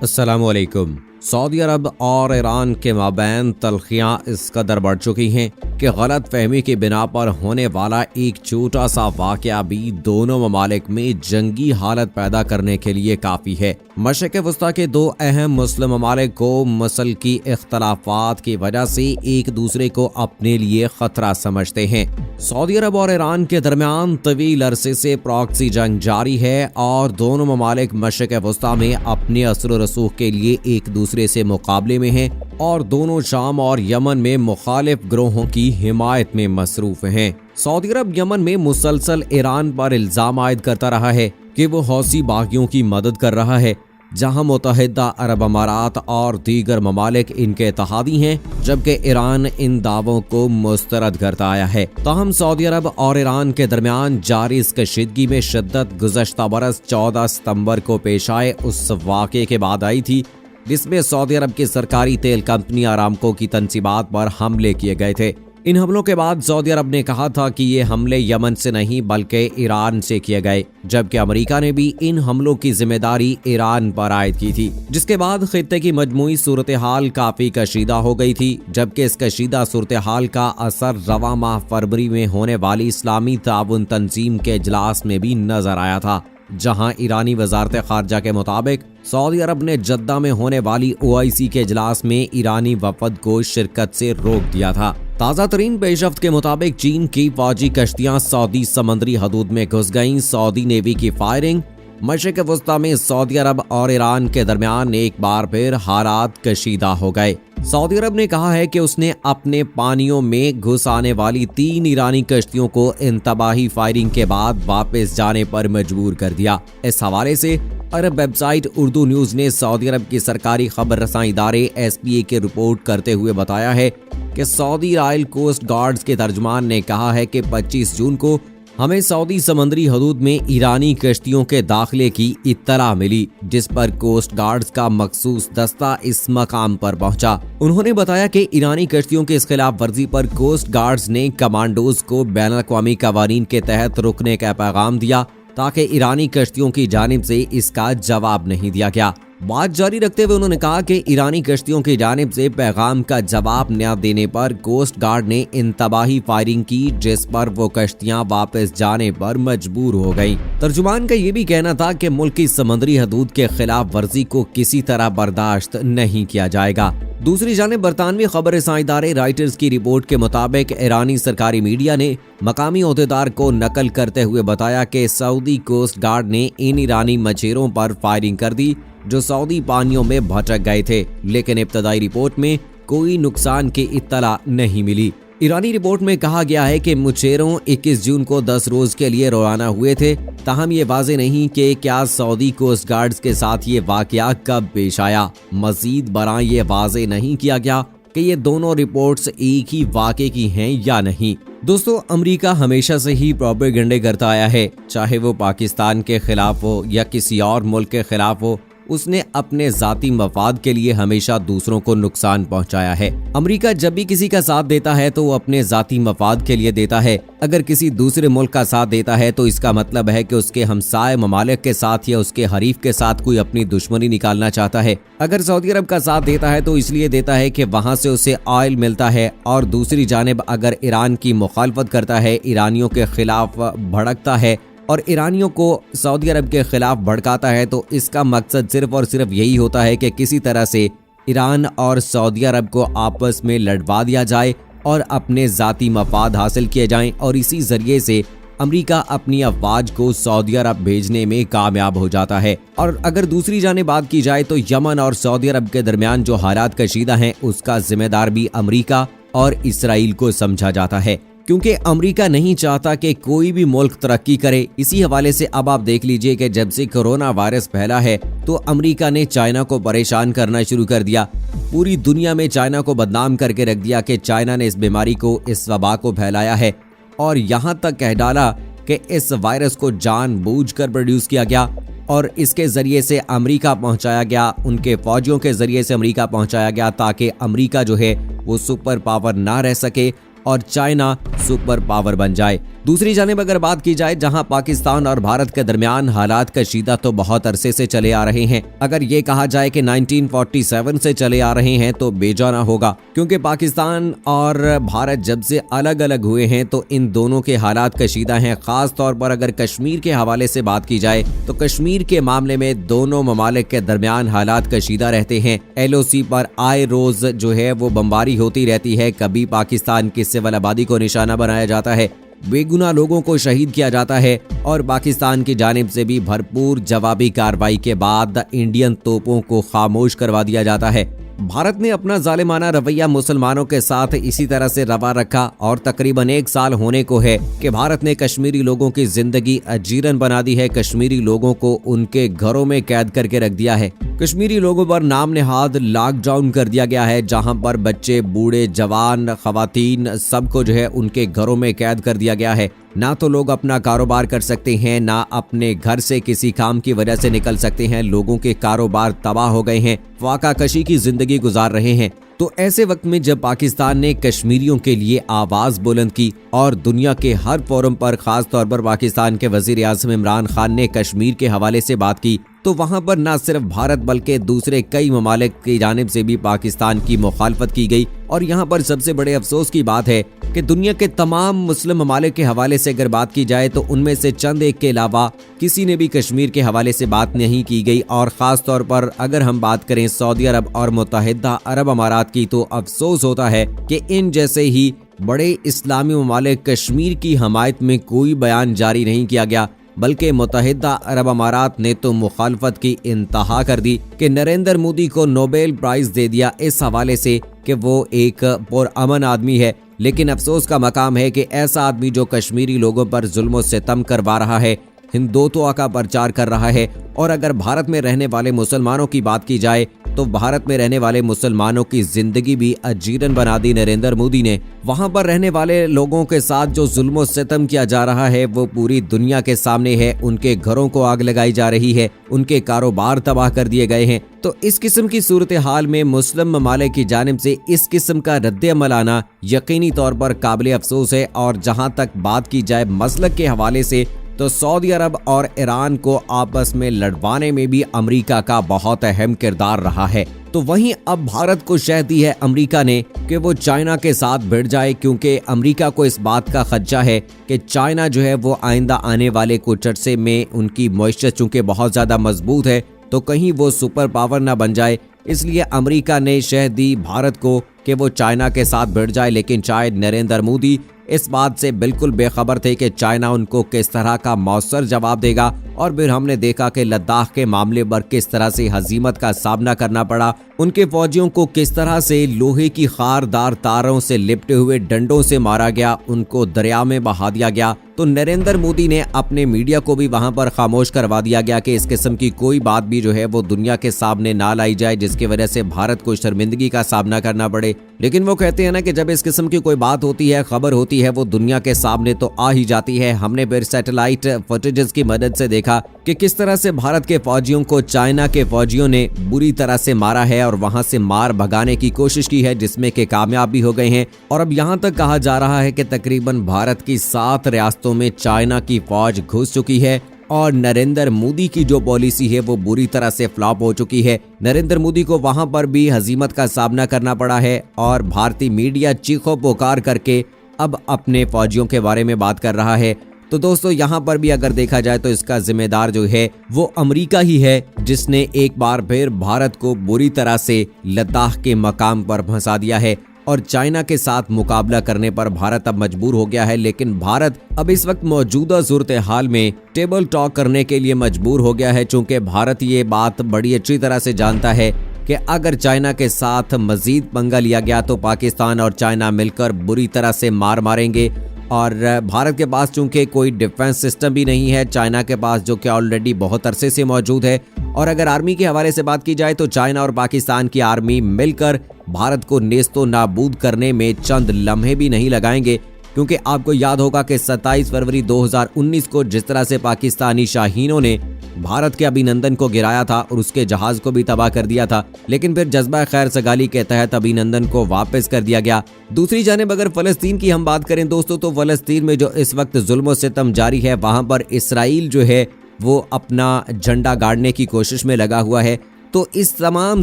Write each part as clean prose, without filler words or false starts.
अस्सलामुअलैकुम। सऊदी अरब और ईरान के माबैन तल्खियां इस कदर बढ़ चुकी हैं कि गलत फहमी की बिना पर होने वाला एक छोटा सा वाकया भी दोनों ममालिक में जंगी हालत पैदा करने के लिए काफी है। मशरिक़ वस्ता के दो अहम मुस्लिम ममालिक को मसल की इख्तलाफात की वजह से एक दूसरे को अपने लिए खतरा समझते हैं। सऊदी अरब और ईरान के दरमियान तवील अरसे से प्रॉक्सी जंग जारी है और दोनों ममालिक मशरिक़ वस्ता में अपने असर रसूख के लिए एक दूसरे से मुकाबले में हैं और दोनों शाम और यमन में मुखालिफ ग्रोहों की हिमायत में मसरूफ हैं। सऊदी अरब यमन में मुसलसल ईरान पर इल्जाम आयद करता रहा है कि वो हौसी बागियों की मदद कर रहा है, जहां मुत्तहिदा अरब अमारात और दीगर ममालिक इनके इत्तेहादी हैं, जबकि ईरान इन दावों को मुस्तरद करता आया है। ताहम सऊदी अरब और ईरान के दरमियान जारी इस कशीदगी में शिद्दत गुज़श्ता बरस 14 सितंबर को पेश आए उस वाक़े के बाद आई थी जिसमें सऊदी अरब की सरकारी तेल कंपनी अरामको की तंसीबात पर हमले किए गए थे। इन हमलों के बाद सऊदी अरब ने कहा था कि ये हमले यमन से नहीं बल्कि ईरान से किए गए, जबकि अमेरिका ने भी इन हमलों की जिम्मेदारी ईरान पर आयद की थी, जिसके बाद खित्ते की मजमूई सूरत हाल काफी कशीदा हो गई थी। जबकि इस कशीदा सूरत हाल का असर रवा माह फरवरी में होने वाली इस्लामी ताउन तंजीम के इजलास में भी नजर आया था, जहां ईरानी वजारत खारजा के मुताबिक सऊदी अरब ने जद्दा में होने वाली OIC के इजलास में ईरानी वफद को शिरकत से रोक दिया था। ताज़ा तरीन पेशरफ्त के मुताबिक चीन की फौजी कश्तियां सऊदी समंदरी हदूद में घुस गईं। सऊदी नेवी की फायरिंग। मशरिक़ वस्ता में सऊदी अरब और ईरान के दरमियान एक बार फिर हालात कशीदा हो गए। सऊदी अरब ने कहा है कि उसने अपने पानियों में घुस आने वाली 3 ईरानी कश्तियों को इंतबाही फायरिंग के बाद वापस जाने पर मजबूर कर दिया। इस हवाले से अरब वेबसाइट उर्दू न्यूज़ ने सऊदी अरब की सरकारी खबर रसां इदारे SPA की रिपोर्ट करते हुए बताया है कि सऊदी रॉयल कोस्ट गार्ड्स के तर्जुमान ने कहा है कि 25 जून को हमें सऊदी समंदरी हदूद में ईरानी कश्तियों के दाखिले की इत्तला मिली, जिस पर कोस्ट गार्ड्स का मखसूस दस्ता इस मकाम पर पहुंचा। उन्होंने बताया कि ईरानी कश्तियों के इस खिलाफ वर्जी पर कोस्ट गार्ड्स ने कमांडोज को बैनुल-अक़वामी कवानीन के तहत रुकने का पैगाम दिया, ताकि ईरानी कश्तियों की जानिब से इसका जवाब नहीं दिया गया। बात जारी रखते हुए उन्होंने कहा कि ईरानी कश्तियों की जानिब से पैगाम का जवाब न देने पर कोस्ट गार्ड ने इंतबाही फायरिंग की, जिस पर वो कश्तियां वापस जाने पर मजबूर हो गईं। तर्जुमान का ये भी कहना था कि मुल्क की समंदरी हदूद के खिलाफ वर्जी को किसी तरह बर्दाश्त नहीं किया जाएगा। दूसरी जानिब बरतानवी खबर रसां इदारे राइटर्स की रिपोर्ट के मुताबिक ईरानी सरकारी मीडिया ने मकामी ओहदेदार को नकल करते हुए बताया कि सऊदी कोस्ट गार्ड ने इन ईरानी मछेरों पर फायरिंग कर दी जो सऊदी पानियों में भटक गए थे, लेकिन इब्तदाई रिपोर्ट में कोई नुकसान की इत्तला नहीं मिली। ईरानी रिपोर्ट में कहा गया है कि मछेरों 21 जून को 10 रोज के लिए रवाना हुए थे। ताहम ये वाज़ेह नहीं कि क्या सऊदी कोस्ट गार्ड्स के साथ ये वाकया कब पेश आया। मजीद बरां ये वाज़ेह नहीं किया गया कि ये दोनों रिपोर्ट्स एक ही वाक़े की हैं या नहीं। दोस्तों, अमेरिका हमेशा से ही प्रोपेगेंडे करता आया है, चाहे वो पाकिस्तान के खिलाफ हो या किसी और मुल्क के खिलाफ हो। उसने अपने जाती मफाद के लिए हमेशा दूसरों को नुकसान पहुंचाया है। अमेरिका जब भी किसी का साथ देता है तो वो अपने जाती मफाद के लिए देता है। अगर किसी दूसरे मुल्क का साथ देता है तो इसका मतलब है कि उसके हमसाय ममालिक के साथ या उसके हरीफ के साथ कोई अपनी दुश्मनी निकालना चाहता है। अगर सऊदी अरब का साथ देता है तो इसलिए देता है कि वहां से उसे ऑयल मिलता है, और दूसरी जानिब अगर ईरान की मुखालफत करता है, ईरानियों के खिलाफ भड़कता है और ईरानियों को सऊदी अरब के खिलाफ भड़काता है, तो इसका मकसद सिर्फ और सिर्फ यही होता है कि किसी तरह से ईरान और सऊदी अरब को आपस में लड़वा दिया जाए और अपने जाती मफाद हासिल किए जाएं, और इसी जरिए से अमेरिका अपनी अफवाज को सऊदी अरब भेजने में कामयाब हो जाता है। और अगर दूसरी जानिब बात की जाए तो यमन और सऊदी अरब के दरमियान जो हालात कशीदा हैं, उसका जिम्मेदार भी अमेरिका और इसराइल को समझा जाता है, क्योंकि अमेरिका नहीं चाहता कि कोई भी मुल्क तरक्की करे। इसी हवाले से अब आप देख लीजिए कि जब से कोरोना वायरस फैला है तो अमेरिका ने चाइना को परेशान करना शुरू कर दिया। पूरी दुनिया में चाइना को बदनाम करके रख दिया कि चाइना ने इस बीमारी को, इस वबा को फैलाया है, और यहाँ तक कह डाला कि इस वायरस को जानबूझकर प्रोड्यूस किया गया और इसके जरिए से अमेरिका पहुंचाया गया, उनके फौजियों के जरिए से अमेरिका पहुंचाया गया, ताकि अमेरिका जो है वो सुपर पावर ना रह सके और चाइना सुपर पावर बन जाए। दूसरी जानिब अगर बात की जाए जहां पाकिस्तान और भारत के दरमियान हालात कशीदा तो बहुत अरसे से चले आ रहे हैं। अगर ये कहा जाए कि 1947 से चले आ रहे हैं तो बेजाना होगा, क्योंकि पाकिस्तान और भारत जब से अलग अलग हुए हैं तो इन दोनों के हालात कशीदा हैं। खास तौर पर अगर कश्मीर के हवाले से बात की जाए तो कश्मीर के मामले में दोनों ममालिक के दरमियान हालात कशीदा रहते हैं। LOC पर आए रोज जो है वो बमबारी होती रहती है। कभी पाकिस्तान की सिविल आबादी को निशाना बनाया जाता है, बेगुनाह लोगों को शहीद किया जाता है और पाकिस्तान की जानिब से भी भरपूर जवाबी कार्रवाई के बाद इंडियन तोपों को खामोश करवा दिया जाता है। भारत ने अपना जालिमाना रवैया मुसलमानों के साथ इसी तरह से रवा रखा और तकरीबन 1 साल होने को है कि भारत ने कश्मीरी लोगों की जिंदगी अजीरन बना दी है। कश्मीरी लोगों को उनके घरों में कैद करके रख दिया है। कश्मीरी लोगों पर नाम नेहाद लॉकडाउन कर दिया गया है, जहां पर बच्चे, बूढ़े, जवान, खवातीन सबको जो है उनके घरों में कैद कर दिया गया है। ना तो लोग अपना कारोबार कर सकते हैं, ना अपने घर से किसी काम की वजह से निकल सकते हैं। लोगों के कारोबार तबाह हो गए हैं, फाका कशी की जिंदगी गुजार रहे हैं। तो ऐसे वक्त में जब पाकिस्तान ने कश्मीरियों के लिए आवाज बुलंद की और दुनिया के हर फोरम पर, खास तौर पर पाकिस्तान के वजीर आज़म इमरान खान ने कश्मीर के हवाले से बात की, तो वहां पर न सिर्फ भारत बल्कि दूसरे कई ममालिक की जानिब से भी पाकिस्तान की मुखालफत की गई। और यहाँ पर सबसे बड़े अफसोस की बात है कि दुनिया के तमाम मुस्लिम ममालिक के हवाले से अगर बात की जाए तो उनमें से चंद एक के अलावा किसी ने भी कश्मीर के हवाले से बात नहीं की गई। और ख़ास तौर पर अगर हम बात करें सऊदी अरब और मुत्तहिदा अरब अमारात की, तो अफसोस होता है कि इन जैसे ही बड़े इस्लामी ममालिक कश्मीर की हमायत में कोई बयान जारी नहीं किया गया, बल्कि मुत्तहिदा अरब अमारात ने तो मुखालफत की इंतहा कर दी कि नरेंद्र मोदी को नोबेल प्राइज दे दिया इस हवाले से कि वो एक पुरअमन आदमी है। लेकिन अफसोस का मकाम है कि ऐसा आदमी जो कश्मीरी लोगों पर जुल्म सितम करवा रहा है, हिंदुत्व का प्रचार कर रहा है। और अगर भारत में रहने वाले मुसलमानों की बात की जाए तो भारत में रहने वाले मुसलमानों की जिंदगी भी अजीरन बना दी नरेंद्र मोदी ने। वहां पर रहने वाले लोगों के साथ जो जुल्म सितम किया जा रहा है वो पूरी दुनिया के सामने है। उनके घरों को आग लगाई जा रही है, उनके कारोबार तबाह कर दिए गए हैं। तो इस किस्म की सूरत हाल में मुस्लिम ममालिक की जानिब से इस किस्म का रद्द अमल आना यकीनी तौर पर काबिल अफसोस है। और जहां तक बात की जाए मसलक के हवाले से, तो सऊदी अरब और ईरान को आपस में लड़वाने में भी अमेरिका का बहुत अहम किरदार रहा है। तो वहीं अब भारत को शह दी है अमेरिका ने कि वो चाइना के साथ भिड़ जाए, क्योंकि अमेरिका को इस बात का खदशा है कि चाइना जो है वो आइंदा आने वाले कुछ अरसे में उनकी मईशत चूंकि बहुत ज़्यादा मजबूत है तो कहीं वो सुपर पावर ना बन जाए। इसलिए अमेरिका ने शह दी भारत को कि वो चाइना के साथ भिड़ जाए। लेकिन शायद नरेंद्र मोदी इस बात से बिल्कुल बेखबर थे कि चाइना उनको किस तरह का मौसर जवाब देगा। और फिर हमने देखा कि लद्दाख के मामले पर किस तरह से हजीमत का सामना करना पड़ा, उनके फौजियों को किस तरह से लोहे की खारदार तारों से लिपटे हुए डंडों से मारा गया, उनको दरिया में बहा दिया गया। तो नरेंद्र मोदी ने अपने मीडिया को भी वहां पर खामोश करवा दिया गया कि इस किस्म की कोई बात भी जो है वो दुनिया के सामने ना लाई जाए जिसकी वजह से भारत को शर्मिंदगी का सामना करना पड़े। लेकिन वो कहते हैं ना कि जब इस किस्म की कोई बात होती है, खबर होती है, वो दुनिया के सामने तो आ ही जाती है। हमने फिर सैटेलाइट फुटेजेस की मदद से देखा कि किस तरह से भारत के फौजियों को चाइना के फौजियों ने बुरी तरह से मारा है और वहां से मार भगाने की कोशिश की है, जिसमें के कामयाब भी हो गए हैं। और अब यहां तक कहा जा रहा है कि तकरीबन भारत की 7 रियासतों में चाइना की फौज घुस चुकी है और नरेंद्र मोदी की जो पॉलिसी है वो बुरी तरह से फ्लॉप हो चुकी है। नरेंद्र मोदी को वहां पर भी हजीमत का सामना करना पड़ा है और भारतीय मीडिया चीखों पुकार करके अब अपने फौजियों के बारे में बात कर रहा है। तो दोस्तों यहाँ पर भी अगर देखा जाए तो इसका जिम्मेदार जो है वो अमेरिका ही है, जिसने एक बार फिर भारत को बुरी तरह से लद्दाख के मकाम पर फंसा दिया है। और चाइना के साथ मुकाबला करने पर भारत अब मजबूर हो गया है। लेकिन भारत अब इस वक्त मौजूदा सूरत हाल में टेबल टॉक करने के लिए मजबूर हो गया है, चूंकि भारत ये बात बड़ी अच्छी तरह से जानता है कि अगर चाइना के साथ मजीद पंगा लिया गया तो पाकिस्तान और चाइना मिलकर बुरी तरह से मार मारेंगे। और भारत के पास चूंकि कोई डिफेंस सिस्टम भी नहीं है, चाइना के पास जो कि ऑलरेडी बहुत अरसे से मौजूद है। और अगर आर्मी के हवाले से बात की जाए तो चाइना और पाकिस्तान की आर्मी मिलकर भारत को नेस्तो नाबूद करने में चंद लम्हे भी नहीं लगाएंगे, क्योंकि आपको याद होगा कि 27 फरवरी 2019 को जिस तरह से पाकिस्तानी शाहीनों ने भारत के अभिनंदन को गिराया था और उसके जहाज को भी तबाह कर दिया था, लेकिन फिर जज्बा खैर सगाली के तहत अभिनंदन को वापस कर दिया गया। दूसरी जानिब अगर फलस्तीन की हम बात करें दोस्तों, तो फलस्तीन में जो इस वक्त जुल्म सितम जारी है, वहां पर इसराइल जो है वो अपना झंडा गाड़ने की कोशिश में लगा हुआ है। तो इस तमाम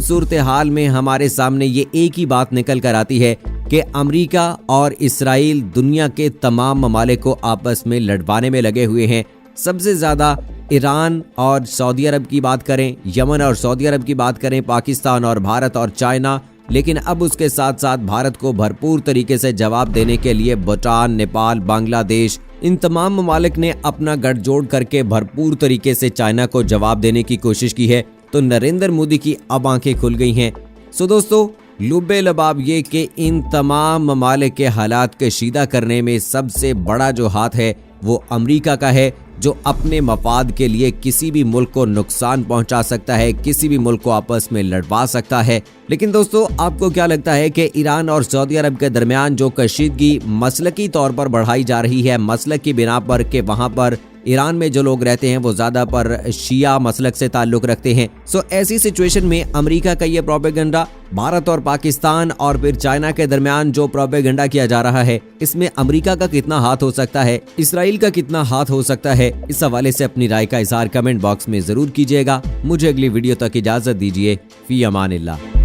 सूरत हाल में हमारे सामने ये एक ही बात निकल कर आती है कि अमेरिका और इसराइल दुनिया के तमाम ममालिक को आपस में लड़वाने में लगे हुए हैं। सबसे ज़्यादा ईरान और सऊदी अरब की बात करें, यमन और सऊदी अरब की बात करें, पाकिस्तान और भारत और चाइना, लेकिन अब उसके साथ साथ भारत को भरपूर तरीके से जवाब देने के लिए भूटान, नेपाल, बांग्लादेश, इन तमाम ममालिक ने अपना गठजोड़ करके भरपूर तरीके से चाइना को जवाब देने की कोशिश की है। तो नरेंद्र मोदी की अब आंखें खुल गई हैं। सो दोस्तों, लुब्बे लबाब ये कि इन तमाम ममालिक के हालात के शीदा करने में सबसे बड़ा जो हाथ है वो अमेरिका का है, जो अपने मफाद के लिए किसी भी मुल्क को नुकसान पहुंचा सकता है, किसी भी मुल्क को आपस में लड़वा सकता है। लेकिन दोस्तों, आपको क्या लगता है कि ईरान और सऊदी अरब के दरमियान जो कशीदगी मसलकी तौर पर बढ़ाई जा रही है, मसलक की बिना पर कि वहां पर ईरान में जो लोग रहते हैं वो ज़्यादा पर शिया मसलक से ताल्लुक़ रखते हैं, सो ऐसी सिचुएशन में अमेरिका का ये प्रोपेगेंडा, भारत और पाकिस्तान और फिर चाइना के दरमियान जो प्रोपेगेंडा किया जा रहा है, इसमें अमेरिका का कितना हाथ हो सकता है, इसराइल का कितना हाथ हो सकता है, इस हवाले से अपनी राय का इज़हार कमेंट बॉक्स में ज़रूर कीजिएगा। मुझे अगली वीडियो तक इजाज़त दीजिए। फी अमानिल्लाह।